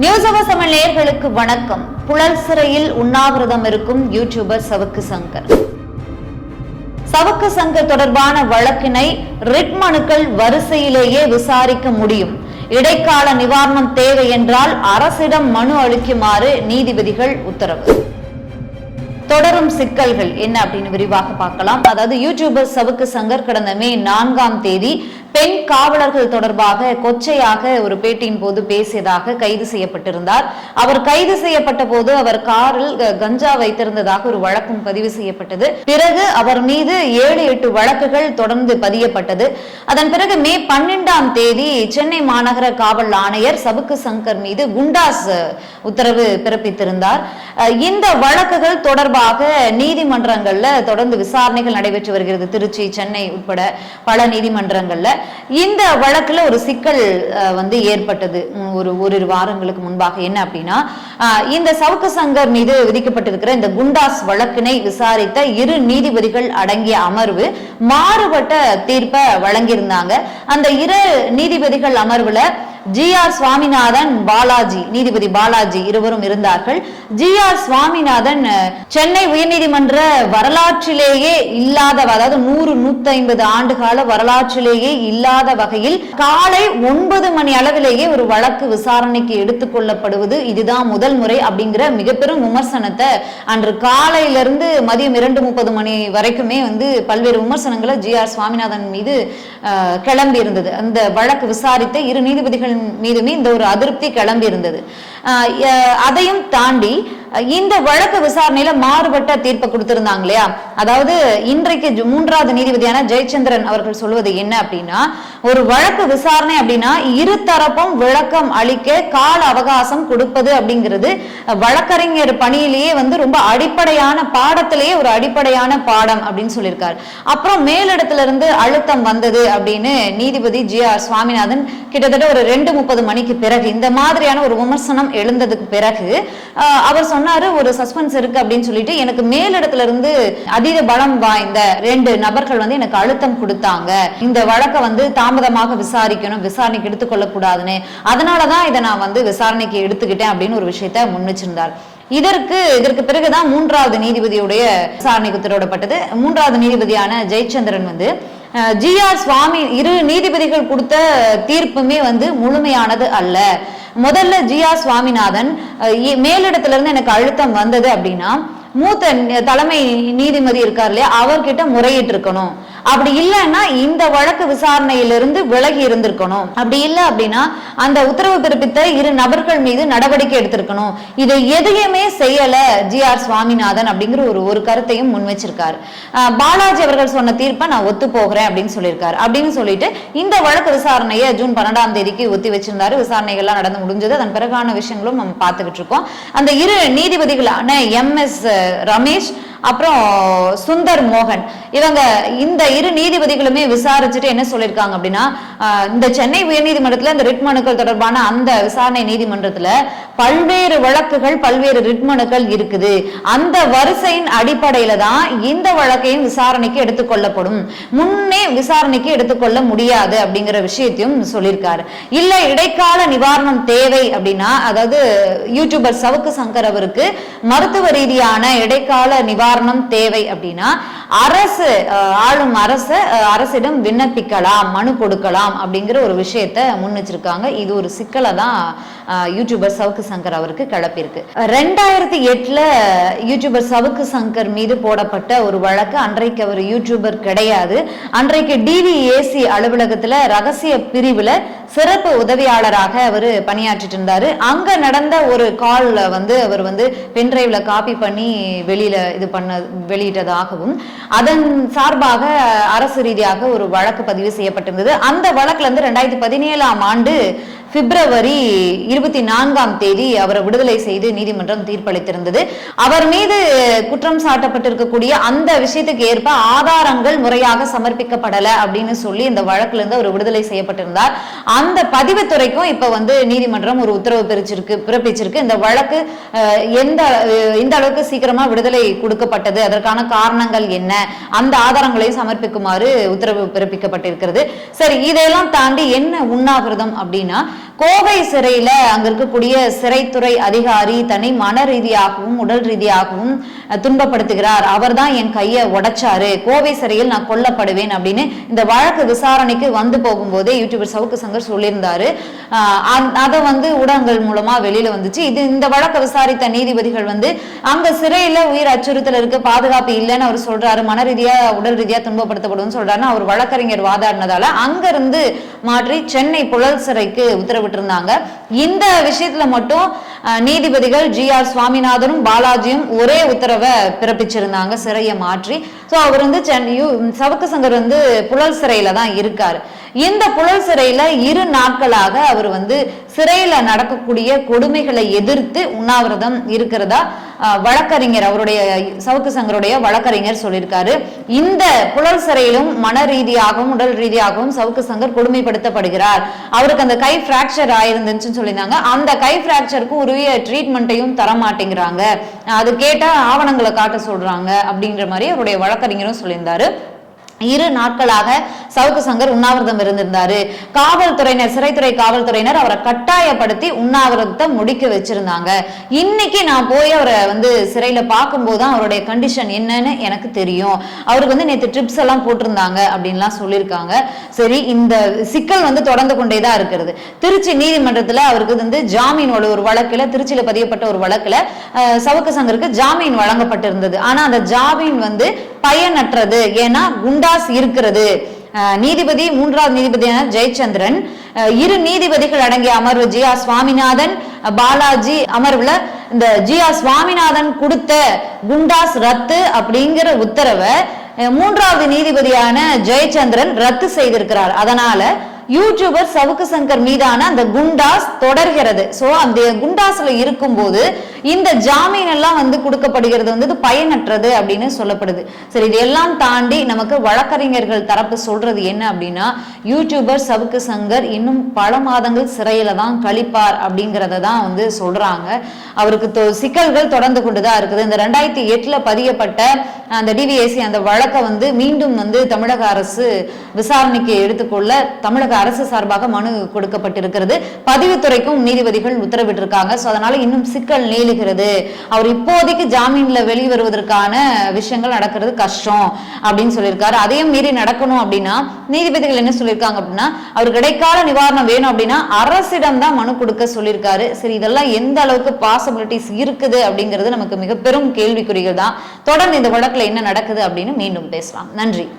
News அவர் தமிழ் நேயர்களுக்கு வணக்கம். புழல் சிறையில் உண்ணாவிரதம் இருக்கும் யூடியூபர் சவுக்கு சங்கர். சவுக்கு சங்கர் தொடர்பான வழக்கினை ரிட் மனுக்கள் வரிசையிலேயே விசாரிக்க முடியும். இடைக்கால நிவாரணம் தேவை என்றால் அரசிடம் மனு அளிக்குமாறு நீதிபதிகள் உத்தரவு. தொடரும் சிக்கல்கள் என்ன அப்படின்னு விரிவாக பார்க்கலாம். அதாவது யூடியூபர் சவுக்கு சங்கர் கடந்த மே 4ஆம் தேதி பெண் காவலர்கள் தொடர்பாக கொச்சையாக ஒரு பேட்டியின் போது பேசியதாக கைது செய்யப்பட்டிருந்தார். அவர் கைது செய்யப்பட்ட போது அவர் காரில் கஞ்சா வைத்திருந்ததாக ஒரு வழக்கும் பதிவு செய்யப்பட்டது. பிறகு அவர் மீது 7-8 வழக்குகள் தொடர்ந்து பதியப்பட்டது. அதன் பிறகு மே 12ஆம் தேதி சென்னை மாநகர காவல் ஆணையர் சவுக்கு சங்கர் மீது குண்டாஸ் உத்தரவு பிறப்பித்திருந்தார். இந்த வழக்குகள் தொடர்பாக நீதிமன்றங்கள்ல தொடர்ந்து விசாரணைகள் நடைபெற்று வருகிறது. திருச்சி, சென்னை உட்பட பல நீதிமன்றங்கள்ல இந்த வழக்குல ஒரு சிக்கல் ஏற்பட்டது ஒரு வாரங்களுக்கு முன்பாக. என்ன அப்படின்னா, இந்த சவுக்கு சங்கர் மீது விதிக்கப்பட்டிருக்கிற இந்த குண்டாஸ் வழக்கினை விசாரித்த 2 நீதிபதிகள் அடங்கிய அமர்வு மாறுபட்ட தீர்ப்பை வழங்கியிருந்தாங்க. அந்த 2 நீதிபதிகள் அமர்வுல ஜி.ஆர். சுவாமிநாதன், நீதிபதி பாலாஜி இருவரும் இருந்தார்கள். ஜி.ஆர். சுவாமிநாதன் சென்னை உயர்நீதிமன்ற வரலாற்றிலேயே இல்லாத, அதாவது 100-150 ஆண்டு கால வரலாற்றிலேயே இல்லாத வகையில் காலை 9 மணி அளவிலேயே ஒரு வழக்கு விசாரணைக்கு எடுத்துக் கொள்ளப்படுவது இதுதான் முதல் முறை அப்படிங்கிற மிகப்பெரும் விமர்சனத்தை அன்று காலையிலிருந்து மதியம் 2:30 மணி வரைக்குமே பல்வேறு விமர்சனங்களை ஜி.ஆர். சுவாமிநாதன் மீது கிளம்பி இருந்தது. அந்த வழக்கு விசாரித்த 2 நீதிபதிகள் மீதுமே இந்த ஒரு அதிருப்தி கிளம்பி இருந்தது. அதையும் தாண்டி இந்த வழக்கு விசாரணையில மாறுபட்ட தீர்ப்பை கொடுத்திருந்தாங்க இல்லையா. அதாவது இன்றைக்கு 3வது நீதிபதியான ஜெயச்சந்திரன் அவர்கள் சொல்வது என்ன அப்படின்னா, ஒரு வழக்கு விசாரணை அப்படின்னா இருதரப்பும் விளக்கம் அளிக்க கால அவகாசம் கொடுப்பது அப்படிங்கிறது வழக்கறிஞர் பணியிலேயே ரொம்ப அடிப்படையான பாடத்திலேயே ஒரு அடிப்படையான பாடம் அப்படின்னு சொல்லியிருக்காரு. அப்புறம் மேலிடத்துல இருந்து அழுத்தம் வந்தது அப்படின்னு நீதிபதி ஜி.ஆர். சுவாமிநாதன் கிட்டத்தட்ட ஒரு 2:30 மணிக்கு பிறகு இந்த மாதிரியான ஒரு விமர்சனம் எழுந்ததுக்கு பிறகு அவர் சொன்னாரு, ஒரு சஸ்பென்ஸ் இருக்கு அப்படின்னு சொல்லிட்டு, எனக்கு மேலிடத்துல இருந்து அதீத பலம் வாய்ந்த 2 நபர்கள் எனக்கு அழுத்தம் கொடுத்தாங்க. இந்த வழக்கை தாமதமாக விசாரிக்கணும், விசாரணைக்கு எடுத்துக்கொள்ள கூடாதுன்னு, அதனாலதான் இதை நான் விசாரணைக்கு எடுத்துக்கிட்டேன் அப்படின்னு ஒரு விஷயத்த முன் வச்சிருந்தார். இதற்கு பிறகுதான் 3வது நீதிபதியுடைய விசாரணைக்கு உத்தரவிடப்பட்டது. 3வது நீதிபதியான ஜெயச்சந்திரன் ஜி.ஆர். சுவாமி 2 நீதிபதிகள் கொடுத்த தீர்ப்புமே முழுமையானது அல்ல. முதல்ல ஜி.ஆர். சுவாமிநாதன் மேலிடத்துல இருந்து எனக்கு அழுத்தம் வந்தது அப்படின்னா மூத்த தலைமை நீதிபதி இருக்கார் இல்லையா, அவர்கிட்ட முறையிட்டு இருக்கணும். அப்படி இல்லைன்னா இந்த வழக்கு விசாரணையிலிருந்து விலகி இருந்திருக்கணும். அப்படி இல்லை அப்படின்னா அந்த உத்தரவு பிறப்பித்த 2 நபர்கள் மீது நடவடிக்கை எடுத்திருக்கணும். இதை எதையுமே செய்யல ஜி.ஆர். சுவாமிநாதன் அப்படிங்கிற ஒரு கருத்தையும் முன் வச்சிருக்காரு. பாலாஜி அவர்கள் சொன்ன தீர்ப்பை நான் ஒத்து போகிறேன் அப்படின்னு சொல்லியிருக்காரு. அப்படின்னு சொல்லிட்டு இந்த வழக்கு விசாரணையை ஜூன் 12ஆம் தேதிக்கு ஒத்தி வச்சிருந்தாரு. விசாரணைகள்லாம் நடந்து முடிஞ்சது. அதன் பிறகான விஷயங்களும் நம்ம பார்த்துக்கிட்டு இருக்கோம். அந்த 2 நீதிபதிகளான எம்.எஸ். ரமேஷ் அப்புறம் சுந்தர் மோகன், இவங்க இந்த 2 நீதிபதிகளுமே விசாரிச்சுட்டு என்ன சொல்லியிருக்காங்க அப்படின்னா, இந்த சென்னை உயர்நீதிமன்றத்துல இந்த ரிட் மனுக்கள் தொடர்பான அந்த விசாரணை நீதிமன்றத்துல பல்வேறு வழக்குகள், பல்வேறு ரிட் மனுக்கள் இருக்குது. அந்த வரிசையின் அடிப்படையில தான் இந்த வழக்கையும் விசாரணைக்கு எடுத்துக்கொள்ளப்படும், முன்னே விசாரணைக்கு எடுத்துக்கொள்ள முடியாது அப்படிங்கிற விஷயத்தையும் சொல்லியிருக்காரு. இல்ல இடைக்கால நிவாரணம் தேவை அப்படின்னா, அதாவது யூடியூபர் சவுக்கு சங்கர் அவருக்கு மருத்துவ ரீதியான இடைக்கால நிவாரணம் தேவை அப்படின்னா ஆளும் அரசிடம் விண்ணப்பிக்கலாம், மனு கொடுக்கலாம் அப்படிங்கிற ஒரு விஷயத்தை முன் வச்சிருக்காங்க. இது ஒரு சிக்கலை தான் யூடியூபர் சவுக்கு சங்கர் அவருக்கு கிளப்பியிருக்கு. 2008 யூடியூபர் சவுக்கு சங்கர் மீது போடப்பட்ட ஒரு வழக்கு. அன்றைக்கு அவர் யூடியூபர் கிடையாது. அன்றைக்கு டிவிஏசி அலுவலகத்துல ரகசிய பிரிவுல சிறப்பு உதவியாளராக அவர் பணியாற்றிட்டு இருந்தாரு. அங்க நடந்த ஒரு கால்ல அவர் பென்டிரைவ்ல காப்பி பண்ணி வெளியில வெளியிட்டதாகவும் அதன் சார்பாக அரசு ரீதியாக ஒரு வழக்கு பதிவு செய்யப்பட்டிருந்தது. அந்த வழக்குல 2017ஆம் ஆண்டு பிப்ரவரி 24ஆம் தேதி அவரை விடுதலை செய்து நீதிமன்றம் தீர்ப்பளித்திருந்தது. அவர் மீது குற்றம் சாட்டப்பட்டிருக்கக்கூடிய அந்த விஷயத்துக்கு ஏற்ப ஆதாரங்கள் முறையாக சமர்ப்பிக்கப்படல அப்படின்னு சொல்லி இந்த வழக்குல இருந்து அவர் விடுதலை செய்யப்பட்டிருந்தார். அந்த பதிவுத்துறைக்கும் இப்ப நீதிமன்றம் ஒரு உத்தரவு பிறப்பிச்சிருக்கு. இந்த வழக்கு எந்த அளவுக்கு சீக்கிரமா விடுதலை கொடுக்கப்பட்டது, அதற்கான காரணங்கள் என்ன, அந்த ஆதாரங்களையும் சமர்ப்பிக்குமாறு உத்தரவு பிறப்பிக்கப்பட்டிருக்கிறது. சரி, இதையெல்லாம் தாண்டி என்ன உண்ணாவிரதம் அப்படின்னா, கோவை சிறையில அங்க இருக்கக்கூடிய சிறைத்துறை அதிகாரி தனி மன ரீதியாகவும் உடல் ரீதியாகவும் துன்பப்படுத்துகிறார், அவர் தான் என் கையை உடைச்சாரு, கோவை சிறையில் நான் கொல்லப்படுவேன் அப்படின்னு இந்த வழக்கு விசாரணைக்கு வந்து போகும்போதே யூடியூபர் சவுக்கு சங்கர் சொல்லியிருந்தாரு. அதை ஊடகங்கள் மூலமா வெளியில வந்துச்சு. இந்த வழக்கை விசாரித்த நீதிபதிகள் அங்க சிறையில உயிர் அச்சுறுத்தல் இருக்கு, பாதுகாப்பு இல்லைன்னு அவர் சொல்றாரு, மன ரீதியா உடல் ரீதியா துன்பப்படுத்தப்படும் சொல்றாருன்னு அவர் வழக்கறிஞர் வாதாடினதால அங்க இருந்து மாற்றி சென்னை புழல் சிறைக்கு உத்தரவிட்டிருந்தாங்க. இந்த விஷயத்துல மட்டும் நீதிபதிகள் GR சுவாமிநாதனும் பாலாஜியும் ஒரே உத்தரவை பிறப்பிச்சிருந்தாங்க, சிறையை மாற்றி. சோ அவர் சவுக்கு சங்கர் புழல் சிறையில தான் இருக்காரு. இந்த புழல் சிறையில 2 நாட்களாக அவர் சிறையில நடக்கக்கூடிய கொடுமைகளை எதிர்த்து உண்ணாவிரதம் இருக்கிறதா வழக்கறிஞர், அவருடைய சவுக்கு சங்கருடைய வழக்கறிஞர் சொல்லியிருக்காரு. இந்த புழல் சிறையிலும் மன ரீதியாகவும் உடல் ரீதியாகவும் சவுக்கு சங்கர் கொடுமைப்படுத்தப்படுகிறார். அவருக்கு அந்த கை பிராக்சர் ஆயிருந்துச்சுன்னு சொல்லியிருந்தாங்க. அந்த கை பிராக்சருக்கு உரிய ட்ரீட்மெண்ட்டையும் தர மாட்டேங்கிறாங்க, அது கேட்டா ஆவணங்களை காட்ட சொல்றாங்க அப்படின்ற மாதிரி அவருடைய வழக்கறிஞரும் சொல்லியிருந்தாரு. 2 நாட்களாக சவுக்கு சங்கர் உண்ணாவிரதம் இருந்திருந்தாரு. காவல்துறையினர், சிறைத்துறை காவல்துறையினர் அவரை கட்டாயப்படுத்தி உண்ணாவிரதத்தை முடிக்க வச்சிருந்தாங்க. இன்னைக்கு நான் போய் அவரை சிறையில பார்க்கும்போதுதான் அவருடைய கண்டிஷன் என்னன்னு எனக்கு தெரியும். அவருக்கு நேற்று ட்ரிப்ஸ் எல்லாம் போட்டிருந்தாங்க அப்படின்லாம் சொல்லியிருக்காங்க. சரி, இந்த சிக்கல் தொடர்ந்து கொண்டேதான் இருக்கிறது. திருச்சி நீதிமன்றத்துல அவருக்கு ஜாமீன் ஒரு வழக்குல, திருச்சியில பதியப்பட்ட ஒரு வழக்குல சவுக்கு சங்கருக்கு ஜாமீன் வழங்கப்பட்டிருந்தது. ஆனா அந்த ஜாமீன் பயனற்றது. ஏன்னா குண்டாஸ் இருக்கிறது. நீதிபதி 3வது நீதிபதியான ஜெயச்சந்திரன், 2 நீதிபதிகள் அடங்கிய அமர்வு GR சுவாமிநாதன் பாலாஜி அமர்வுல இந்த GR சுவாமிநாதன் கொடுத்த குண்டாஸ் ரத்து அப்படிங்கிற உத்தரவை 3வது நீதிபதியான ஜெயச்சந்திரன் ரத்து செய்திருக்கிறார். அதனால யூடியூபர் சவுக்கு சங்கர் மீதான அந்த குண்டாஸ் தொடர்கிறது. சோ அந்த குண்டாஸ்ல இருக்கும்போது இந்த ஜாமீன் எல்லாம் கொடுக்கப்படுகிறது பயனற்றது அப்படின்னு சொல்லப்படுது. சரி, இதெல்லாம் தாண்டி நமக்கு வழக்கறிஞர்கள் தரப்பு சொல்றது என்ன அப்படின்னா, யூடியூபர் சவுக்கு சங்கர் இன்னும் பல மாதங்கள் சிறையில தான் கழிப்பார் அப்படிங்கறத தான் சொல்றாங்க. அவருக்கு சிக்கல்கள் தொடர்ந்து கொண்டுதான் இருக்குது. இந்த 2008 பதியப்பட்ட அந்த DVAC அந்த வழக்கை மீண்டும் தமிழக அரசு விசாரணைக்கு எடுத்துக்கொள்ள தமிழக அரசு சார்பாக மனு கொடுக்கப்பட்டிருக்கிறது. பதிவுத்துறைக்கும் நீதிபதிகள் உத்தரவிட்டிருக்காங்க. சோ அதனால இன்னும் சிக்கல் நீளுகிறது. அவர் இப்போதைக்கு ஜாமீன்ல வெளிவருவதற்கான விஷயங்கள் நடக்கிறது கஷ்டம் அப்படின்னு சொல்லியிருக்காரு. அதையும் மீறி நடக்கணும் அப்படின்னா நீதிபதிகள் என்ன சொல்லியிருக்காங்க அப்படின்னா, அவருக்கு இடைக்கால நிவாரணம் வேணும் அப்படின்னா அரசிடம் தான் மனு கொடுக்க சொல்லியிருக்காரு. சரி, இதெல்லாம் எந்த அளவுக்கு பாசிபிலிட்டிஸ் இருக்குது அப்படிங்கிறது நமக்கு மிக பெரும் கேள்விக்குறிகள் தான். தொடர்ந்து இந்த வழக்குல என்ன நடக்குது அப்படின்னு மீண்டும் பேசலாம். நன்றி.